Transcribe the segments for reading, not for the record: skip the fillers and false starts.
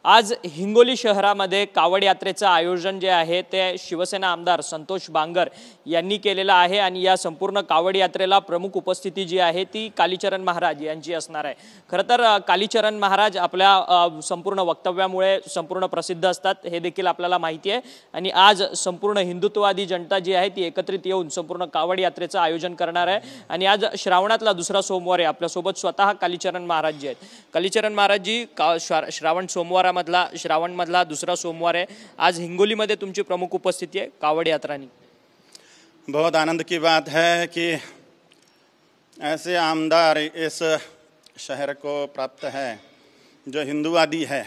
आज हिंगोली शहरामध्ये कावड यात्रेचं आयोजन जे आहे ते शिवसेना आमदार संतोष बांगर यांनी केलेलं आहे आणि या संपूर्ण कावड यात्रेला प्रमुख उपस्थिती जी आहे ती कालीचरण महाराज यांची असणार आहे। खरं तर कालीचरण महाराज आपल्या संपूर्ण वक्तव्यामुळे संपूर्ण प्रसिद्ध असतात हे देखील आपल्याला माहिती आहे आणि आज संपूर्ण हिंदुत्ववादी जनता जी आहे ती एकत्रित येऊन संपूर्ण कावड यात्रेचं आयोजन करणार आहे आणि आज श्रावणातला दुसरा सोमवार आहे। आपल्या सोबत स्वतः कालीचरण महाराज जी आहेत। कालीचरण महाराज जी श्रावण मधला दूसरा सोमवार है। आज हिंगोली में तुमची प्रमुख उपस्थिति है कावड़ यात्रा। बहुत आनंद की बात है कि ऐसे आमदार इस शहर को प्राप्त है जो हिंदुवादी है।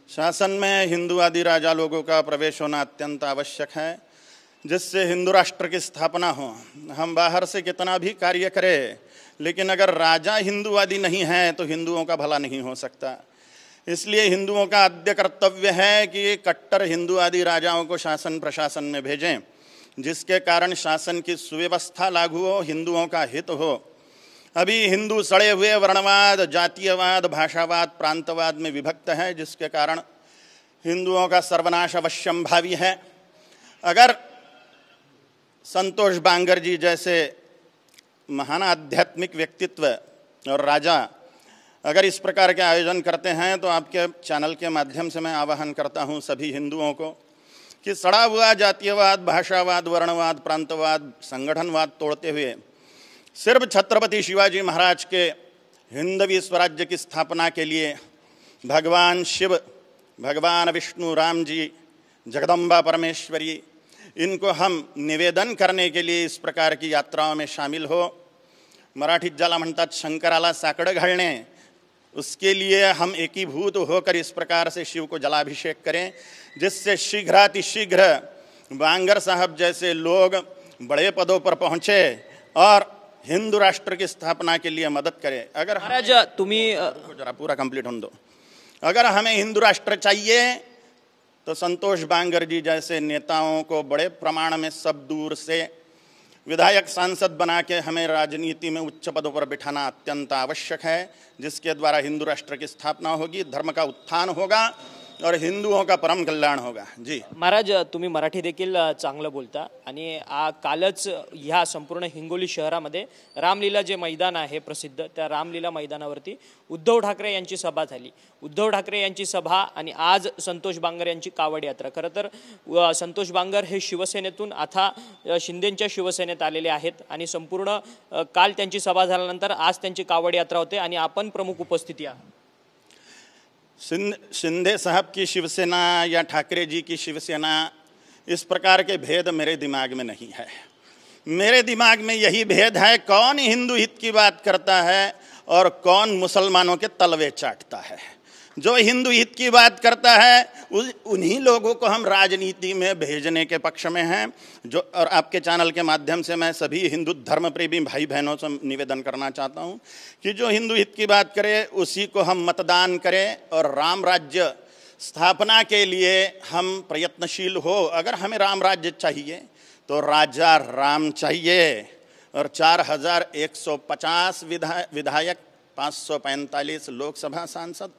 शासन में हिंदुवादी राजा लोगों का प्रवेश होना अत्यंत आवश्यक है, जिससे हिंदू राष्ट्र की स्थापना हो। हम बाहर से कितना भी कार्य करें, लेकिन अगर राजा हिंदुवादी नहीं है तो हिंदुओं का भला नहीं हो सकता। इसलिए हिंदुओं का आद्य कर्तव्य है कि कट्टर हिंदुवादी राजाओं को शासन प्रशासन में भेजें, जिसके कारण शासन की सुव्यवस्था लागू हो, हिंदुओं का हित हो। अभी हिंदू सड़े हुए वर्णवाद, जातीयवाद, भाषावाद, प्रांतवाद में विभक्त है, जिसके कारण हिंदुओं का सर्वनाश अवश्यंभावी है। अगर संतोष बांगर जी जैसे महान आध्यात्मिक व्यक्तित्व और राजा अगर इस प्रकार के आयोजन करते हैं तो आपके चैनल के माध्यम से मैं आह्वान करता हूं सभी हिंदुओं को कि सड़ा हुआ जातीयवाद, भाषावाद, वर्णवाद, प्रांतवाद, संगठनवाद तोड़ते हुए सिर्फ छत्रपति शिवाजी महाराज के हिंदवी स्वराज्य की स्थापना के लिए भगवान शिव, भगवान विष्णु, राम जी, जगदम्बा परमेश्वरी, इनको हम निवेदन करने के लिए इस प्रकार की यात्राओं में शामिल हो। मराठीत ज्याला म्हणतात शंकराला साकडं घालणे, उसके लिए हम एकीभूत होकर इस प्रकार से शिव को जलाभिषेक करें, जिससे शीघ्रातिशीघ्र बांगर साहब जैसे लोग बड़े पदों पर पहुँचे और हिंदू राष्ट्र की स्थापना के लिए मदद करें। अगर महाराज तुम्ही जरा पूरा कंप्लीट होने दो। अगर हमें हिंदू राष्ट्र चाहिए तो संतोष बांगर जी जैसे नेताओं को बड़े प्रमाण में सब दूर से विधायक सांसद बना के हमें राजनीति में उच्च पदों पर बिठाना अत्यंत आवश्यक है, जिसके द्वारा हिंदू राष्ट्र की स्थापना होगी, धर्म का उत्थान होगा और हिंदुओं का परम कल्याण होगा। जी महाराज तुम्ही मराठी देखील चांगलं बोलता आणि कालच ह्या संपूर्ण हिंगोली शहरामध्ये रामलीला जे मैदान आहे प्रसिद्ध, त्या रामलीला मैदानावरती उद्धव ठाकरे यांची सभा झाली। उद्धव ठाकरे यांची सभा आणि आज संतोष बांगर यांची कावड यात्रा। खरं तर संतोष बांगर हे शिवसेनेतून आता शिंदेंच्या शिवसेनेत आलेले आहेत आणि संपूर्ण काल त्यांची सभा झाल्यानंतर आज त्यांची कावड यात्रा होते आणि आपण प्रमुख उपस्थिती आहात। शिंदे साहब की शिवसेना या ठाकरे जी की शिवसेना, इस प्रकार के भेद मेरे दिमाग में नहीं है। मेरे दिमाग में यही भेद है कौन हिंदू हित की बात करता है और कौन मुसलमानों के तलवे चाटता है। जो हिंदू हित की बात करता है उन्हीं लोगों को हम राजनीति में भेजने के पक्ष में हैं। जो और आपके चैनल के माध्यम से मैं सभी हिंदू धर्म प्रेमी भाई बहनों से निवेदन करना चाहता हूं कि जो हिंदू हित की बात करे उसी को हम मतदान करें और राम राज्य स्थापना के लिए हम प्रयत्नशील हो। अगर हमें राम राज्य चाहिए तो राजा राम चाहिए और 4150 विधायक, 545 लोकसभा सांसद,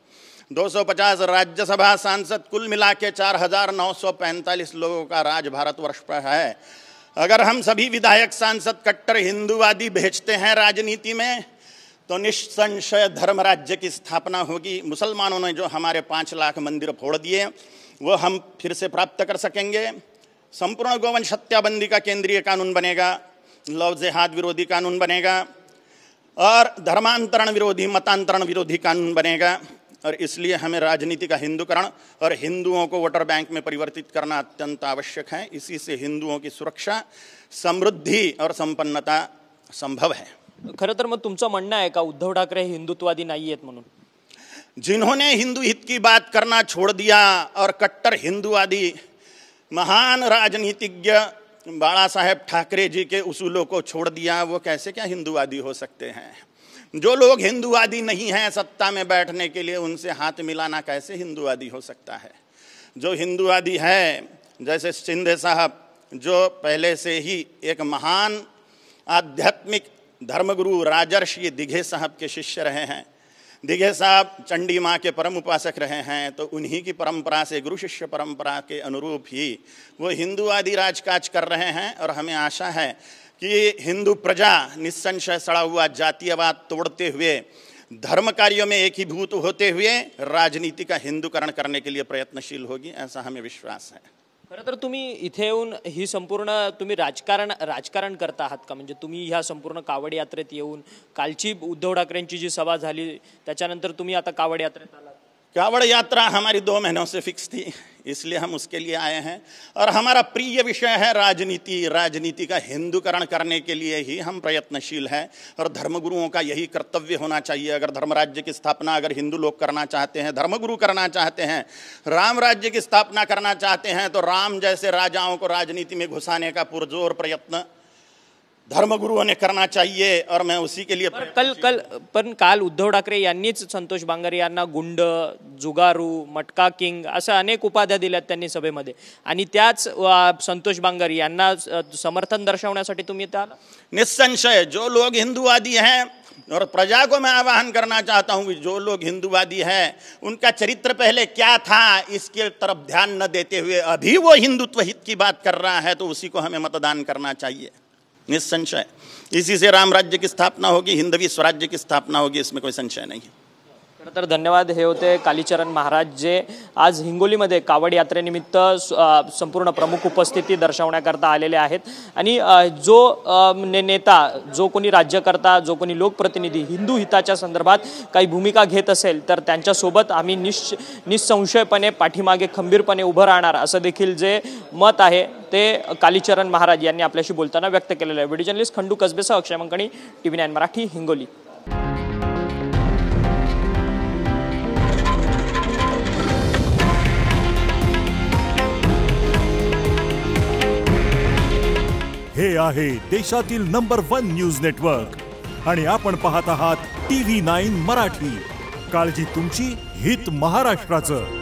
250 राज्यसभा सांसद, कुल मिला के 4945 लोगों का राज भारतवर्ष पर है। अगर हम सभी विधायक सांसद कट्टर हिंदूवादी भेजते हैं राजनीति में तो निस्संशय धर्म राज्य की स्थापना होगी। मुसलमानों ने जो हमारे 5 लाख मंदिर फोड़ दिए वो हम फिर से प्राप्त कर सकेंगे। संपूर्ण गोवंश हत्याबंदी का केंद्रीय कानून बनेगा, लव जिहाद विरोधी कानून बनेगा और धर्मांतरण विरोधी, मतांतरण विरोधी कानून बनेगा। और इसलिए हमें राजनीति का हिंदूकरण और हिंदुओं को वोटर बैंक में परिवर्तित करना अत्यंत आवश्यक है। इसी से हिंदुओं की सुरक्षा, समृद्धि और संपन्नता संभव है। खरं तर मग तुमचं म्हणणं आहे का उद्धव ठाकरे हिंदुत्ववादी नाही आहेत म्हणून? जिन्होंने हिंदू हित की बात करना छोड़ दिया और कट्टर हिंदुवादी महान राजनीतिज्ञ बाला साहेब ठाकरे जी के उसूलों को छोड़ दिया, वो कैसे क्या हिंदुवादी हो सकते हैं? जो लोग हिंदुवादी नहीं हैं सत्ता में बैठने के लिए, उनसे हाथ मिलाना कैसे हिंदुवादी हो सकता है? जो हिंदुवादी है जैसे शिंदे साहब, जो पहले से ही एक महान आध्यात्मिक धर्मगुरु राजर्षि दिघे साहब के शिष्य रहे हैं, दिघे साहब चंडी माँ के परम उपासक रहे हैं, तो उन्हीं की परंपरा से, गुरु शिष्य परंपरा के अनुरूप ही वो हिंदूवादी राजकाज कर रहे हैं। और हमें आशा है कि हिंदू प्रजा निस्संशय सड़ा हुआ जातीयवाद तोड़ते हुए, धर्म कार्यों में एकीभूत होते हुए राजनीति का हिंदूकरण करने के लिए प्रयत्नशील होगी, ऐसा हमें विश्वास है। खरं तर तुम्ही इथे येऊन ही संपूर्ण तुम्ही राजकारण करता आहात का? म्हणजे तुम्ही ह्या संपूर्ण कावड यात्रेत येऊन कालची उद्धव ठाकरेंची जी सभा झाली त्याच्यानंतर तुम्ही आता कावड यात्रेत आलात। कावड़ यात्रा हमारी 2 महीनों से फिक्स थी, इसलिए हम उसके लिए आए हैं। और हमारा प्रिय विषय है राजनीति। राजनीति का हिंदूकरण करने के लिए ही हम प्रयत्नशील हैं और धर्मगुरुओं का यही कर्तव्य होना चाहिए। अगर धर्म राज्य की स्थापना अगर हिंदू लोग करना चाहते हैं, धर्मगुरु करना चाहते हैं, राम राज्य की स्थापना करना चाहते हैं, तो राम जैसे राजाओं को राजनीति में घुसाने का पुरजोर प्रयत्न धर्मगुरुओं ने करना चाहिए। और मैं उसी के लिए काल उद्धव ठाकरे यांनीच संतोष बांगर यांना गुंड, जुगारू, मटका किंग अशा अनेक उपाध्या दिल्यात त्यांनी सभेमध्ये, आणि त्याच संतोष बांगर यांना समर्थन दर्शवण्यासाठी तुम्ही इथे आला। निस्संशय जो लोग हिंदूवादी हैं, और प्रजा को मैं आह्वान करना चाहता हूं कि जो लोग हिंदूवादी हैं उनका चरित्र पहले क्या था इसके तरफ ध्यान न देते हुए अभी वो हिंदुत्व हित की बात कर रहा है, तो उसी को हमें मतदान करना चाहिए। निस्संशय इसी से राम राज्य की स्थापना होगी, हिंदवी स्वराज्य की स्थापना होगी, इसमें कोई संशय नहीं है। खरं तर धन्यवाद। हे होते कालीचरण महाराज जे आज हिंगोलीमध्ये कावड यात्रेनिमित्त संपूर्ण प्रमुख उपस्थिती दर्शवण्याकरता आलेले आहेत। आणि जो नेता, जो कोणी राज्यकर्ता, जो कोणी लोकप्रतिनिधी हिंदू हिताच्या संदर्भात काही भूमिका घेत असेल तर त्यांच्यासोबत आम्ही निसंशयपणे पाठीमागे खंबीरपणे उभं राहणार असं देखील जे मत आहे ते कालीचरण महाराज यांनी आपल्याशी बोलताना व्यक्त केलेलं आहे। व्हिडिओ जर्नलिस्ट खंडू कसबेसह अक्षय मंकणी, TV9 मराठी, हिंगोली। हे आहे देशातील नंबर 1 न्यूज नेटवर्क आणि आपण पाहत आहात TV9 मराठी। काळजी तुमची, हित महाराष्ट्राचं।